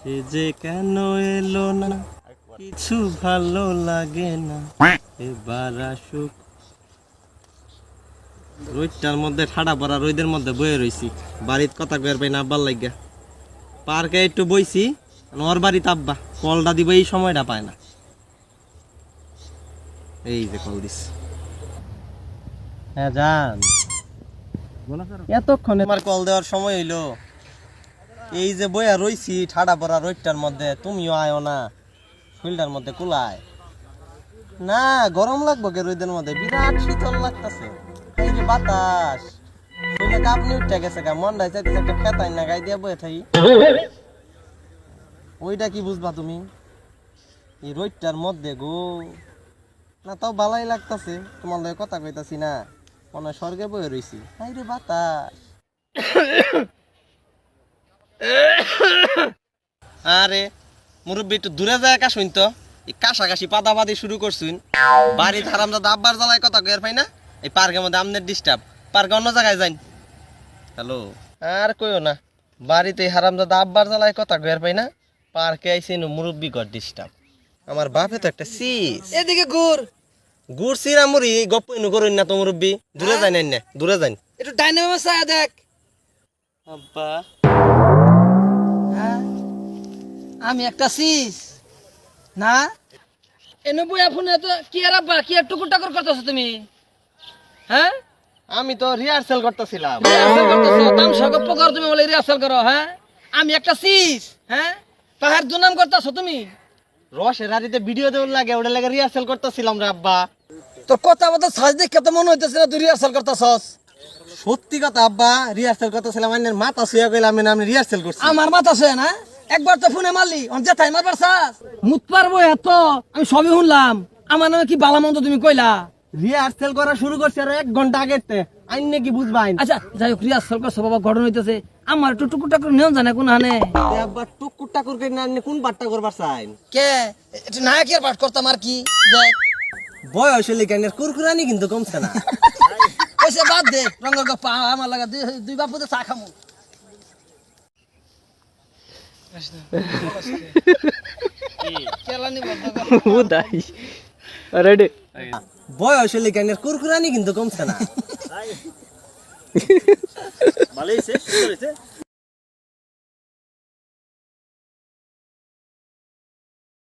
সে যে কেন এলো না, কিছু ভালো লাগে না, এবার আসুক। রোদটার মধ্যে ঠাডা পড়া রোদের মধ্যে বয়ে রইছি, বাড়ির কথা কয়ের পাই না আব্বার লাগিয়া। পার্কে একটু বইছি, ওর বাড়িতে আব্বা কলটা দিব এই সময়টা পায় না। এই যে কল দিস। হ্যাঁ জান, এতক্ষণে আমার কল দেওয়ার সময় হইলো। এই যে বইয়া রইছি ঠাডা পড়া রোদটার মধ্যে, তুমিও আয়ো না, ফিল্ডার মধ্যে কুলায় না। গরম লাগবো কে রোদের মধ্যে, বিরাট শীতল লাগতেছে। এই যে বাতাস শুনে কাপনি উঠে গেছে গা, মন চাইতেছে একটা খেতাই না গাই দিয়া বয়ে থাকি। ওইটা কি বুঝবা তুমি এই রোদটার মধ্যে গো? না তাও ভালোই লাগতেছে, তোমার লগে কথা কইতাছি না, মনে হয় স্বর্গে বয়ে রইছি। এই রে বাতাস। আরে মুরব্বী একটু দূরে যায় কাশ শুনতো, এই কাশাকাশি পাদাপাদি শুরু করছুন। বাড়িতে হারামজাদা আব্বার জ্বালায় কথা কইয়ার পাই না, এই পার্কের মধ্যে আমনের ডিস্টার্ব। পার্কে অন্য জায়গায় যাইন। হ্যালো, আর কইও না, বাড়িতে হারামজাদা আব্বার জ্বালায় কথা কইয়ার পাই না, পার্কে আইসি মুরব্বী ঘর ডিস্টার্ব। আমার বাপে তো একটা সিস। এদিকে ঘুর, গুড় সিরা মুড়ি গপ্প ইনু করুন না তো মুরব্বী, দূরে যাই না, দূরে যাইন। একটু ডাইনামো চায়া দেখ। আব্বা হ্যাঁ, আমি একটা সিস না এনে বইয়া ফোনে তো কি আর আব্বা কি আর টুকুর টাকুর করতেছো তুমি? হ্যাঁ, আমি তো রিহার্সেল করতেছিলাম। রিহার্সাল করতেছো, তামসা গপ্প করো তুমি, বলে রিহার্সাল করো। হ্যাঁ, আমি একটা সিস। হ্যাঁ, তাহার দুনাম করতেছো তুমি। রসের হাড়িতে ভিডিও দেওয়ার লাগে, ওটা লাগে রিহার্সেল করতেছিলাম রে আব্বা। তোর কথা বলতে সাজ দেখে তো মনে হইতেছে না তুই রিহার্সাল করতেছস। সত্যি কথা আব্বা, রিহার্সেল করতেছিলাম। আইনের মাথা শুয়ে গেলাম, আমি রিহার্সেল করছি। আমার মাথা আছে না, একবার তো ফোনে মারলি, অন যেথাই মারবার চাস মুত পারবো এত, আমি সবই শুনলাম। আমার নামে কি বালা মন্দ তুমি কইলা? রিহার্সেল করা শুরু করছি আর 1 ঘন্টা আগে। আইনে কি বুঝবাইন? আচ্ছা যাই হোক, রিহার্সাল করছো বাবা, ঘটনা হইতেছে। আমার একটু টুকুর টাকুর নিয়ম জানে কোন হানে আব্বা টুকুর টাকুর করে না, আইনে কোন বাট্টা করবার চাইন? কে একটু নায়কের পাঠ করতাম আর কি। দেখ বয়স হলে কেন কুরকুরানি কিন্তু কমছে না। কইছে বাদ দে রঙের গপ্পা, আমার লাগা দুই বাপুতে চা খামু। কেলানি বলতো বয়স হলে কেন কুরকুরানি কিন্তু কমছে না। ভালোই হয়েছে, সুন্দর হয়েছে।